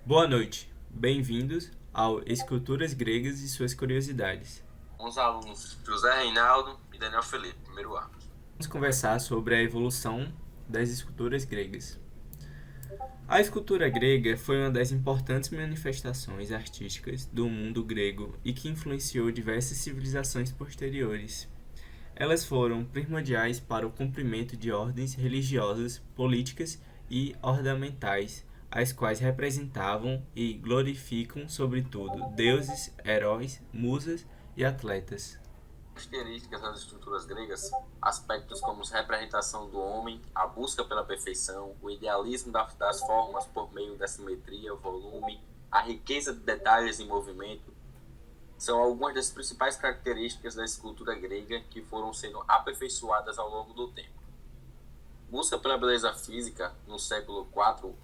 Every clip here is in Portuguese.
Boa noite, bem-vindos ao Esculturas Gregas e Suas Curiosidades. Os alunos José Reinaldo e Daniel Felipe, primeiro ano. Vamos conversar sobre a evolução das esculturas gregas. A escultura grega foi uma das importantes manifestações artísticas do mundo grego e que influenciou diversas civilizações posteriores. Elas foram primordiais para o cumprimento de ordens religiosas, políticas e ornamentais, as quais representavam e glorificam, sobretudo, deuses, heróis, musas e atletas. Características das estruturas gregas, aspectos como a representação do homem, a busca pela perfeição, o idealismo das formas por meio da simetria, volume, a riqueza de detalhes em movimento, são algumas das principais características da escultura grega que foram sendo aperfeiçoadas ao longo do tempo. Busca pela beleza física, no século IV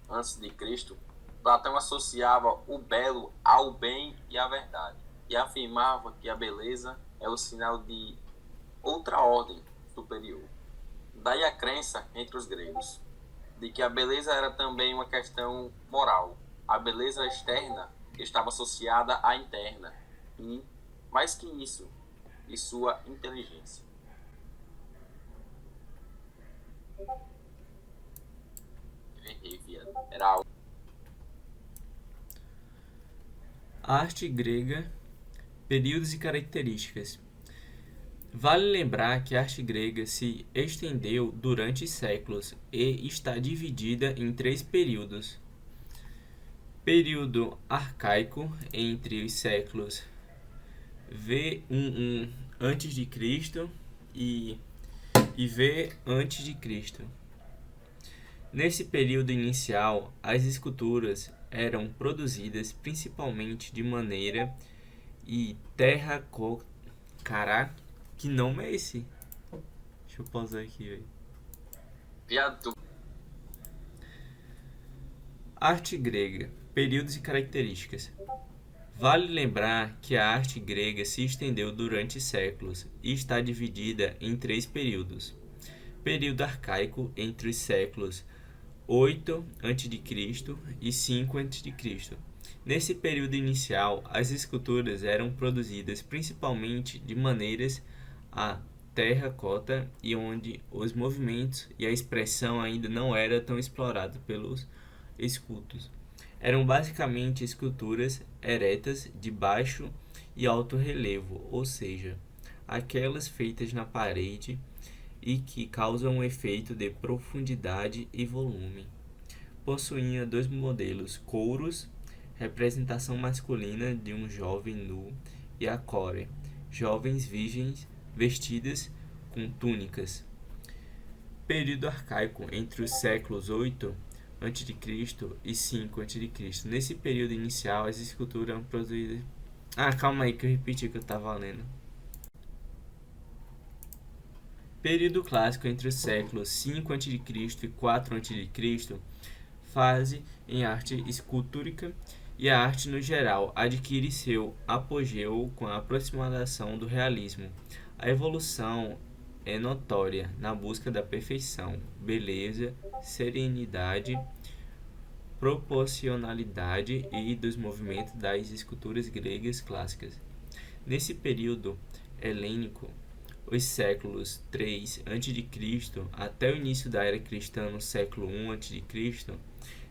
a.C., Platão associava o belo ao bem e à verdade, e afirmava que a beleza é o sinal de outra ordem superior. Daí a crença entre os gregos de que a beleza era também uma questão moral. A beleza externa estava associada à interna e, mais que isso, de sua inteligência. Era algo. A arte grega, períodos e características. Vale lembrar que a arte grega se estendeu durante séculos e está dividida em 3 períodos. Período arcaico, entre os séculos V11 a.C. e V a.C. Nesse período inicial, as esculturas eram produzidas principalmente de maneira e terracota. Caraca, que nome é esse? Deixa eu pausar aqui, velho. Arte grega, períodos e características. Vale lembrar que a arte grega se estendeu durante séculos e está dividida em 3 períodos. Período arcaico, entre os séculos 8 a.C. e 5 a.C. Nesse período inicial, as esculturas eram produzidas principalmente de maneiras a terracota e onde os movimentos e a expressão ainda não era tão explorado pelos escultos. Eram basicamente esculturas eretas de baixo e alto relevo, ou seja, aquelas feitas na parede e que causam um efeito de profundidade e volume. Possuía 2 modelos: couros, representação masculina de um jovem nu, e a core, jovens virgens vestidas com túnicas. Período arcaico, entre os séculos 8 a.C. e 5 a.C. Nesse período inicial, as esculturas eram produzidas... calma aí que eu repeti o que eu estava lendo. Período clássico, entre os séculos 5 a.C. e 4 a.C., fase em arte escultórica, e a arte no geral adquire seu apogeu com a aproximação do realismo. A evolução é notória na busca da perfeição, beleza, serenidade, proporcionalidade e dos movimentos das esculturas gregas clássicas. Nesse período helênico, os séculos 3 a.C. até o início da era cristã no século 1 a.C.,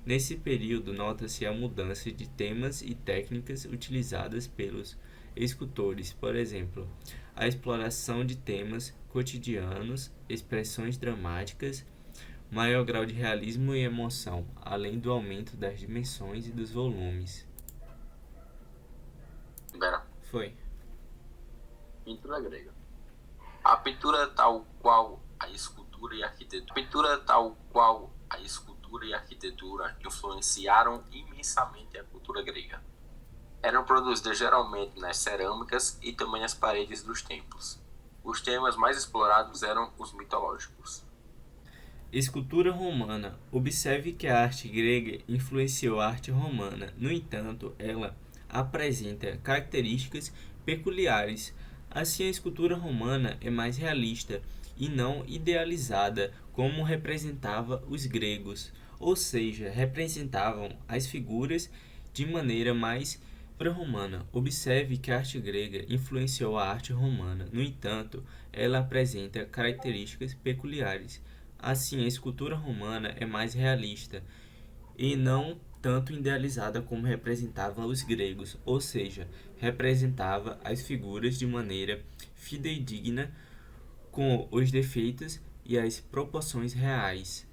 nesse período nota-se a mudança de temas e técnicas utilizadas pelos escultores, por exemplo, a exploração de temas cotidianos, expressões dramáticas, maior grau de realismo e emoção, além do aumento das dimensões e dos volumes. Foi. Pintura grega. A pintura tal qual a escultura e a arquitetura influenciaram imensamente a cultura grega. Eram produzidas geralmente nas cerâmicas e também nas paredes dos templos. Os temas mais explorados eram os mitológicos. Escultura romana. Observe que a arte grega influenciou a arte romana. No entanto, ela apresenta características peculiares. Assim, a escultura romana é mais realista e não idealizada como representava os gregos. ou seja, representavam as figuras de maneira mais pré-romana. Observe que a arte grega influenciou a arte romana, no entanto, ela apresenta características peculiares. Assim, a escultura romana é mais realista e não tanto idealizada como representava os gregos, ou seja, representava as figuras de maneira fidedigna com os defeitos e as proporções reais.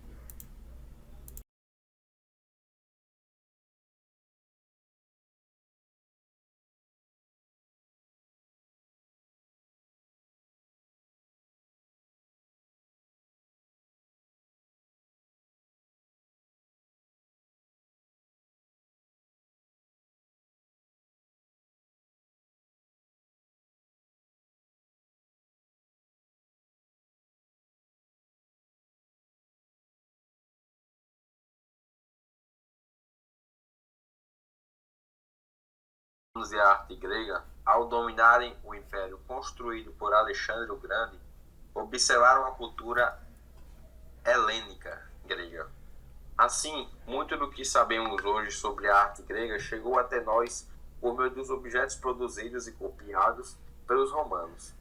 E a arte grega, ao dominarem o império construído por Alexandre o Grande, observaram a cultura helênica grega. Assim, muito do que sabemos hoje sobre a arte grega chegou até nós por meio dos objetos produzidos e copiados pelos romanos.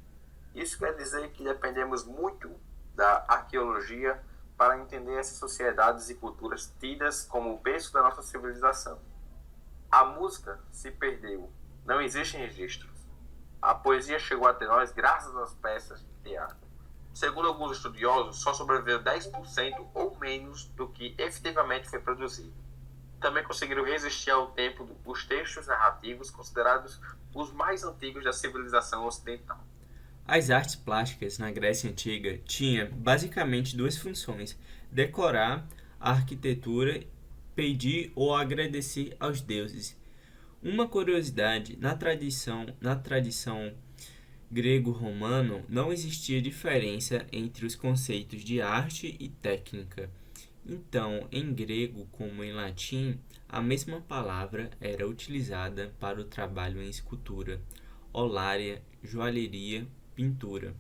Isso quer dizer que dependemos muito da arqueologia para entender essas sociedades e culturas tidas como o berço da nossa civilização. A música se perdeu, não existem registros. A poesia chegou até nós graças às peças de teatro. Segundo alguns estudiosos, só sobreviveu 10% ou menos do que efetivamente foi produzido. Também conseguiram resistir ao tempo dos textos narrativos considerados os mais antigos da civilização ocidental. As artes plásticas na Grécia Antiga tinham basicamente duas funções: decorar a arquitetura, pedir ou agradecer aos deuses. Uma curiosidade, na tradição grego-romano não existia diferença entre os conceitos de arte e técnica. Então, em grego como em latim, a mesma palavra era utilizada para o trabalho em escultura, olária, joalheria, pintura.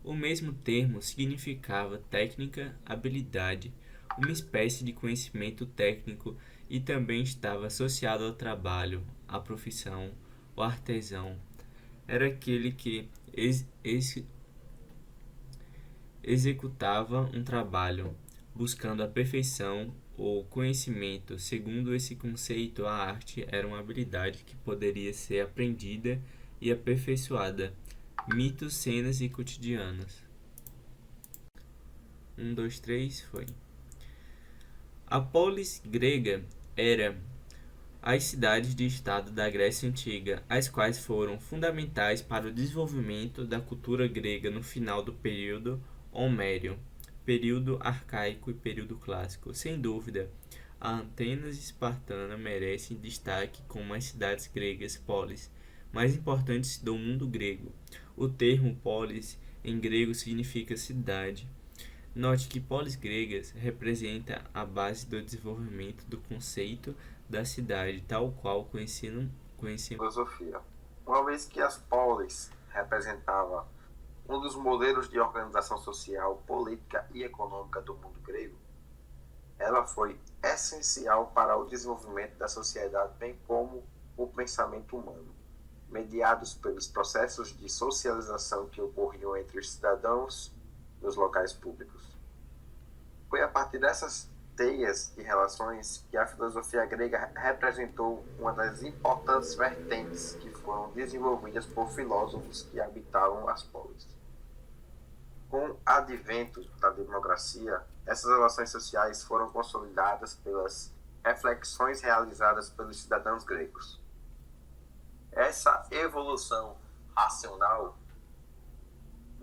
O mesmo termo significava técnica, habilidade, uma espécie de conhecimento técnico e também estava associado ao trabalho, à profissão. O artesão era aquele que executava um trabalho buscando a perfeição ou conhecimento. Segundo esse conceito, a arte era uma habilidade que poderia ser aprendida e aperfeiçoada. Mitos, cenas e cotidianos. 2, 3, foi. A polis grega era as cidades de estado da Grécia Antiga, as quais foram fundamentais para o desenvolvimento da cultura grega no final do período homérico, período arcaico e período clássico. Sem dúvida, a Atenas espartana merecem destaque como as cidades gregas polis mais importantes do mundo grego. O termo polis em grego significa cidade. Note que polis gregas representa a base do desenvolvimento do conceito da cidade, tal qual conhecemos. Filosofia. Uma vez que as polis representava um dos modelos de organização social, política e econômica do mundo grego, ela foi essencial para o desenvolvimento da sociedade, bem como o pensamento humano, mediados pelos processos de socialização que ocorriam entre os cidadãos nos locais públicos. Foi a partir dessas teias de relações que a filosofia grega representou uma das importantes vertentes que foram desenvolvidas por filósofos que habitavam as polis. Com o advento da democracia, essas relações sociais foram consolidadas pelas reflexões realizadas pelos cidadãos gregos. Essa evolução racional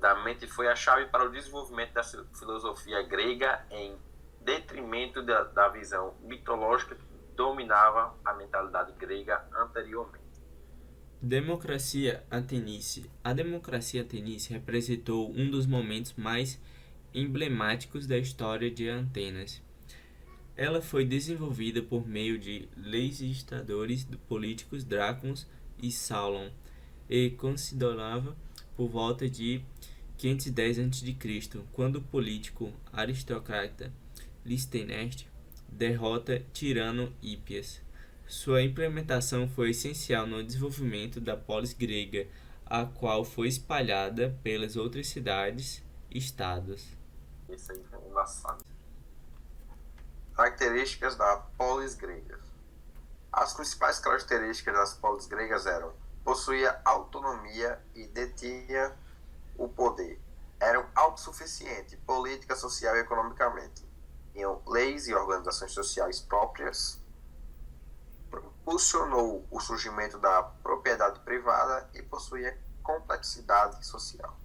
da mente foi a chave para o desenvolvimento da filosofia grega em detrimento da visão mitológica que dominava a mentalidade grega anteriormente. Democracia ateniense. A democracia ateniense representou um dos momentos mais emblemáticos da história de Atenas. Ela foi desenvolvida por meio de legisladores políticos Drácons e Salon e considerava por volta de 510 a.C., quando o político aristocrata Clitemnestra derrota Tirano Hípias. Sua implementação foi essencial no desenvolvimento da polis grega, a qual foi espalhada pelas outras cidades e estados. Isso aí foi embaçado. Características da polis grega. As principais características das polis gregas eram: possuía autonomia e detinha o poder. Eram autossuficientes, política, social e economicamente. Tinham leis e organizações sociais próprias. Propulsionou o surgimento da propriedade privada e possuía complexidade social.